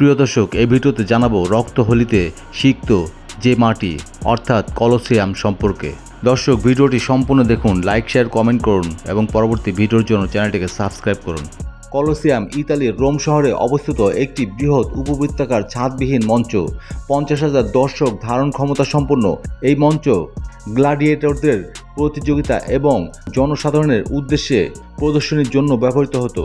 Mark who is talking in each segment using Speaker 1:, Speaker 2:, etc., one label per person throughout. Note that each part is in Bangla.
Speaker 1: প্রিয় দর্শক, এই ভিডিওতে জানাবো রক্তহলিতে সিক্ত যে মাটি অর্থাৎ কলোসিয়াম সম্পর্কে। দর্শক, ভিডিওটি সম্পূর্ণ দেখুন, লাইক শেয়ার কমেন্ট করুন এবং পরবর্তী ভিডিওর জন্য চ্যানেলটিকে সাবস্ক্রাইব করুন। কলোসিয়াম ইতালির রোম শহরে অবস্থিত একটি বৃহৎ উপবৃত্তাকার ছাদবিহীন মঞ্চ। 50,000 দর্শক ধারণ ক্ষমতা সম্পন্ন এই মঞ্চ গ্ল্যাডিয়েটরদের প্রতিযোগিতা এবং জনসাধারণের উদ্দেশ্যে প্রদর্শনীর জন্য ব্যবহৃত হতো।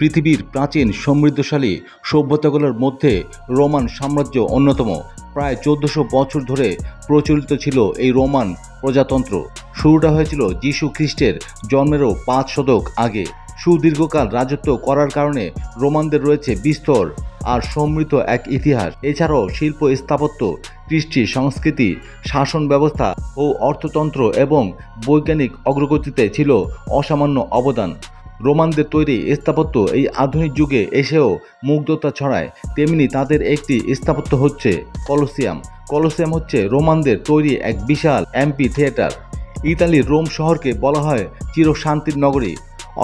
Speaker 1: পৃথিবীর প্রাচীন সমৃদ্ধশালী সভ্যতাগুলোর মধ্যে রোমান সাম্রাজ্য অন্যতম। প্রায় 1400 বছর ধরে প্রচলিত ছিল এই রোমান প্রজাতন্ত্র। শুরুটা হয়েছিল যীশু খ্রিস্টের জন্মেরও 5 শতক আগে। সুদীর্ঘকাল রাজত্ব করার কারণে রোমানদের রয়েছে বিস্তর আর সমৃদ্ধ এক ইতিহাস। এছাড়াও শিল্প, স্থাপত্য, কৃষ্টি, সংস্কৃতি, শাসন ব্যবস্থা ও অর্থতন্ত্র এবং বৈজ্ঞানিক অগ্রগতিতে ছিল অসামান্য অবদান। রোমানদের তৈরি স্থাপত্য এই আধুনিক যুগে এসেও মুগ্ধতা ছড়ায়, তেমনি তাদের একটি স্থাপত্য হচ্ছে কলোসিয়াম। কলোসিয়াম হচ্ছে রোমানদের তৈরি এক বিশাল অ্যাম্পি থিয়েটার। ইতালির রোম শহরকে বলা হয় চিরশান্তির নগরী,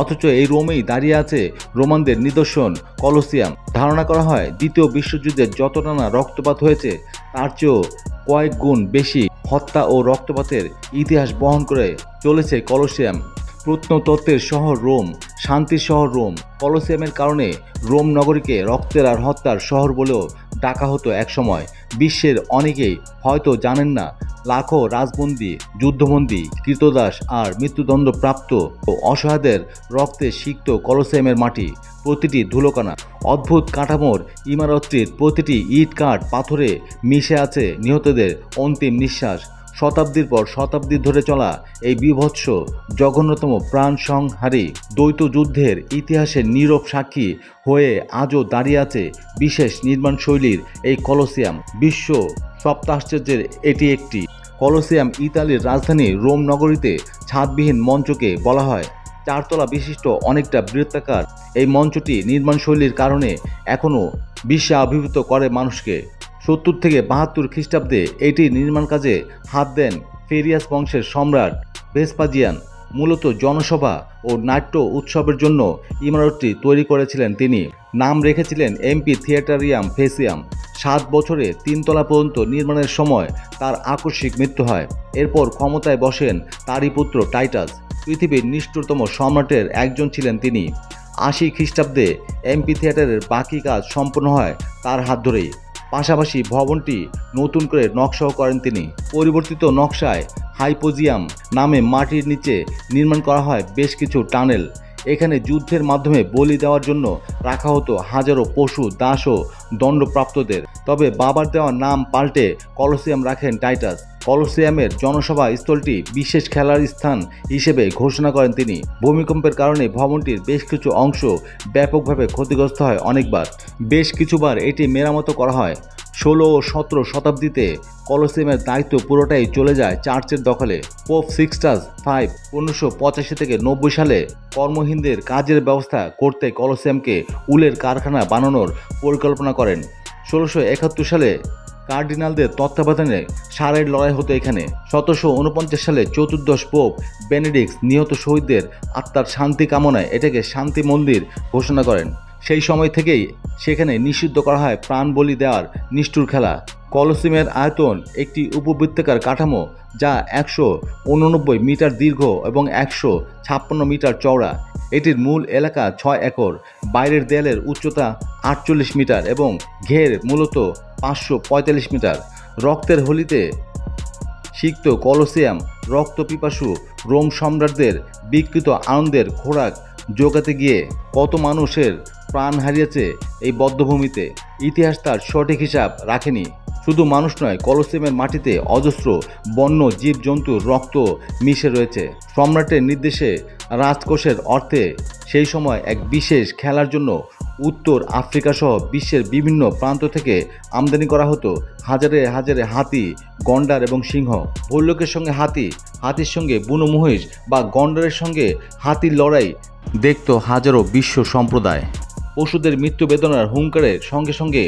Speaker 1: অথচ এই রোমেই দাঁড়িয়ে আছে রোমানদের নিদর্শন কলোসিয়াম। ধারণা করা হয় দ্বিতীয় বিশ্বযুদ্ধে যতটা না রক্তপাত হয়েছে তার চেয়েও কয়েক গুণ বেশি হত্যা ও রক্তপাতের ইতিহাস বহন করে চলেছে কলোসিয়াম। প্রত্নতত্ত্বের শহর রোম, শান্তির শহর রোম। কলোসিয়ামের কারণে রোম নগরীকে রক্তের আর হত্যার শহর বলেও ডাকা হতো একসময়। বিশ্বের অনেকেই হয়তো জানেন না, লাখো রাজবন্দী, যুদ্ধবন্দী, কৃতদাস আর মৃত্যুদণ্ডপ্রাপ্ত ও অসহায়দের রক্তে সিক্ত কলোসিয়ামের মাটি। প্রতিটি ধুলোকণা, অদ্ভুত কাঠামোর ইমারতটির প্রতিটি ইট, কাঠ, পাথরে মিশে আছে নিহতদের অন্তিম নিঃশ্বাস। শতাব্দীর পর শতাব্দী ধরে চলা এই বীভৎস জঘন্যতম প্রাণ সংহারী দ্বৈত যুদ্ধের ইতিহাসের নীরব সাক্ষী হয়ে আজও দাঁড়িয়ে আছে বিশেষ নির্মাণ শৈলীর এই কলোসিয়াম। বিশ্ব সপ্তাশ্চর্যের এটি একটি। কলোসিয়াম ইতালির রাজধানী রোম নগরীতে ছাদবিহীন মঞ্চকে বলা হয়। 4 তলা বিশিষ্ট অনেকটা বৃত্তাকার এই মঞ্চটি নির্মাণশৈলীর কারণে এখনও বিশ্বে আবির্ভূত করে মানুষকে। 70 থেকে 72 খ্রিস্টাব্দে এটি নির্মাণ কাজে হাত দেন ফেরিয়াস বংশের সম্রাট ভেসপাজিয়ান। মূলত জনসভা ও নাট্য উৎসবের জন্য ইমারতটি তৈরি করেছিলেন তিনি। নাম রেখেছিলেন এমপি থিয়েটারিয়াম ফেসিয়াম। 7 বছরে 3 তলা পর্যন্ত নির্মাণের সময় তার আকস্মিক মৃত্যু হয়। এরপর ক্ষমতায় বসেন তারই পুত্র টাইটাস। পৃথিবীর নিষ্ঠুরতম সম্রাটের একজন ছিলেন তিনি। 80 খ্রিস্টাব্দে এমপি থিয়েটারের বাকি কাজ সম্পন্ন হয় তার হাত ধরেই। পাশাপাশি ভবনটি নতুন করে নকশাও করেন তিনি। পরিবর্তিত নকশায় হাইপোজিয়াম নামে মাটির নিচে নির্মাণ করা হয় বেশ কিছু টানেল। এখানে যুদ্ধের মাধ্যমে বলি দেওয়ার জন্য রাখা হতো হাজারো পশু, দাস ও দণ্ডপ্রাপ্তদের। তবে বাবার দেওয়া নাম পাল্টে কলোসিয়াম রাখেন টাইটাস। কলোসিয়ামের জনসভা স্থলটি বিশেষ খেলার স্থান হিসেবে ঘোষণা করেন তিনি। ভূমিকম্পের কারণে ভবনটির বেশ কিছু অংশ ব্যাপকভাবে ক্ষতিগ্রস্ত হয় অনেকবার। বেশ কিছুবার এটি মেরামত করা হয়। 16 ও 17 শতাব্দীতে কলোসিয়ামের দায়িত্ব পুরোটাই চলে যায় চার্চের দখলে। পোপ সিক্সটাস V 1585 থেকে 90 সালে কর্মহীনদের কাজের ব্যবস্থা করতে কলোসিয়ামকে উলের কারখানা বানানোর পরিকল্পনা করেন। 1671 সালে কার্ডিনালদের তত্ত্বাবধানে সারের লড়াই হতো এখানে। 1749 সালে চতুর্দশ পোপ বেনেডিক্ট নিহত শহীদদের আত্মার শান্তি কামনায় এটাকে শান্তি মন্দির ঘোষণা করেন। সেই সময় থেকেই সেখানে নিষিদ্ধ করা হয় প্রাণ বলি দেওয়ার নিষ্ঠুর খেলা। কলোসিয়ামের আয়তন একটি উপবৃত্তাকার কাঠামো যা 189 মিটার দীর্ঘ এবং 156 মিটার চওড়া। এটির মূল এলাকা 6 একর। বাইরের দেয়ালের উচ্চতা 48 মিটার এবং ঘের মূলত 545 মিটার। রক্তের হোলিতে সিক্ত কলোসিয়াম রক্তপিপাসু রোম সম্রাটদের বিকৃত আনন্দের খোরাক জোগাতে গিয়ে কত মানুষের প্রাণ হারিয়েছে এই বধ্যভূমিতে ইতিহাস তার সঠিক হিসাব রাখেনি। শুধু মানুষ নয়, কলোসিয়ামের মাটিতে অজস্র বন্য জীবজন্তুর রক্ত মিশে রয়েছে। সম্রাটের নির্দেশে রাজকোষের অর্থে সেই সময় এক বিশেষ খেলার জন্য উত্তর আফ্রিকা সহ বিশ্বের বিভিন্ন প্রান্ত থেকে আমদানি করা হতো হাজারে হাজারে হাতি, গন্ডার এবং সিংহ। ভল্লুকের সঙ্গে হাতি, হাতির সঙ্গে বুনো মহিষ বা গন্ডারের সঙ্গে হাতির লড়াই দেখত হাজারো বিশ্ব সম্প্রদায়। পশুদের মৃত্যু বেদনার হুঙ্কারের সঙ্গে সঙ্গে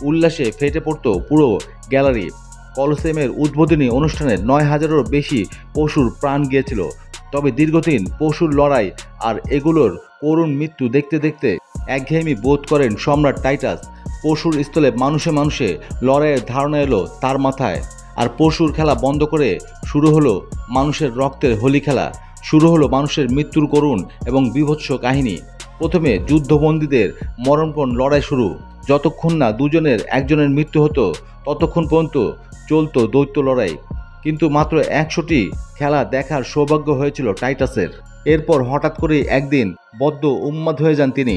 Speaker 1: উল্লাসে ফেটে পড়ত পুরো গ্যালারি। কলোসিয়ামের উদ্বোধনী অনুষ্ঠানে 9000-এরও বেশি পশুর প্রাণ গিয়েছিল। তবে দীর্ঘদিন পশুর লড়াই আর এগুলোর করুণ মৃত্যু দেখতে দেখতে একঘেয়েমি বোধ করেন সম্রাট টাইটাস। পশুর স্থলে মানুষে মানুষে লড়াইয়ের ধারণা এলো তার মাথায়। আর পশুর খেলা বন্ধ করে শুরু হলো মানুষের রক্তের হোলি খেলা, শুরু হলো মানুষের মৃত্যুর করুণ এবং বীভৎস কাহিনী। প্রথমে যুদ্ধবন্দীদের মরণপণ লড়াই শুরু। যতক্ষণ না দুজনের একজনের মৃত্যু হতো ততক্ষণ পর্যন্ত চলতো দৈত্য লড়াই। কিন্তু মাত্র 100টি খেলা দেখার সৌভাগ্য হয়েছিল টাইটাসের। এরপর হঠাৎ করেই একদিন বড্ড উন্মাদ হয়ে যান তিনি।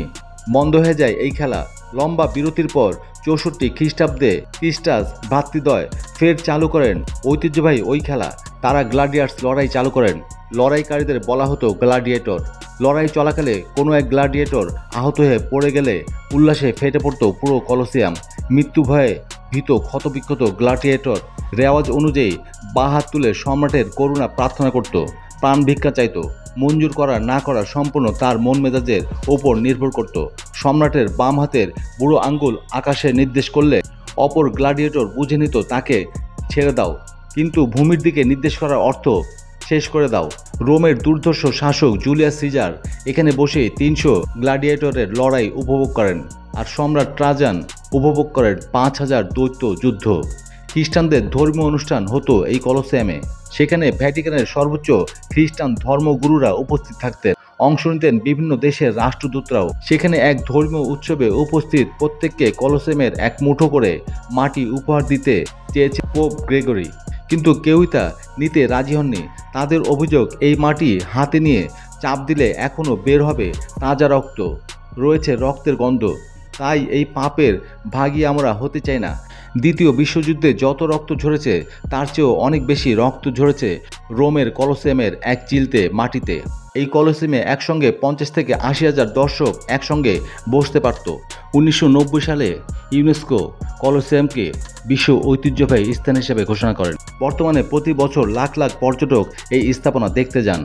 Speaker 1: বন্ধ হয়ে যায় এই খেলা। লম্বা বিরতির পর 64 খ্রিস্টাব্দে ক্রিস্টাস ভ্রাতৃদ্বয় ফের চালু করেন ঐতিহ্যবাহী ওই খেলা। তারা গ্ল্যাডিয়ার্স লড়াই চালু করেন। লড়াইকারীদের বলা হতো গ্ল্যাডিয়েটর। লড়াই চলাকালে কোনো এক গ্ল্যাডিয়েটর আহত হয়ে পড়ে গেলে উল্লাসে ফেটে পড়ত পুরো কলোসিয়াম। মৃত্যু ভয়ে ভীত ক্ষতবিক্ষত গ্ল্যাডিয়েটর রেওয়াজ অনুযায়ী বাঁ হাত তুলে সম্রাটের করুণা প্রার্থনা করত, প্রাণ ভিক্ষা চাইত। মঞ্জুর করা না করা সম্পূর্ণ তার মন মেজাজের ওপর নির্ভর করত। সম্রাটের বাম হাতের বুড়ো আঙ্গুল আকাশে নির্দেশ করলে অপর গ্ল্যাডিয়েটর বুঝে নিত তাকে ছেড়ে দাও, কিন্তু ভূমির দিকে নির্দেশ করার অর্থ শেষ করে দাও। রোমের দুর্ধর্ষ শাসক জুলিয়াস সিজার এখানে বসে 300 গ্ল্যাডিয়েটরের লড়াই উপভোগ করেন, আর সম্রাট ট্রাজান উপভোগ করেন 5000 দৈত্য যুদ্ধ। খ্রিস্টানদের ধর্মীয় অনুষ্ঠান হতো এই কলোসিয়ামে। সেখানে ভ্যাটিকানের সর্বোচ্চ খ্রিস্টান ধর্মগুরুরা উপস্থিত থাকতেন, অংশ নিতেন বিভিন্ন দেশের রাষ্ট্রদূতরাও। সেখানে এক ধর্মীয় উৎসবে উপস্থিত প্রত্যেককে কলোসিয়ামের এক মুঠো করে মাটি উপহার দিতে চেয়েছে পোপ গ্রেগরি, কিন্তু কেউই তা নিতে রাজি হননি। তাদের অভিযোগ, এই মাটি হাতে নিয়ে চাপ দিলে এখনও বের হবে তাজা রক্ত, রয়েছে রক্তের গন্ধ। তাই এই পাপের ভাগী আমরা হতে চাই না। দ্বিতীয় বিশ্বযুদ্ধে যত রক্ত ঝরেছে তার চেয়েও অনেক বেশি রক্ত ঝরেছে রোমের কলোসিয়ামের এক চিলতে মাটিতে। এই কলোসিয়ামে একসঙ্গে 50 থেকে 80,000 দর্শক একসঙ্গে বসতে পারত। 1990 সালে ইউনেস্কো কলোসিয়ামকে বিশ্ব ঐতিহ্যবাহী স্থান হিসেবে ঘোষণা করেন। বর্তমানে প্রতি বছর লাখ লাখ পর্যটক এই স্থাপনা দেখতে যান।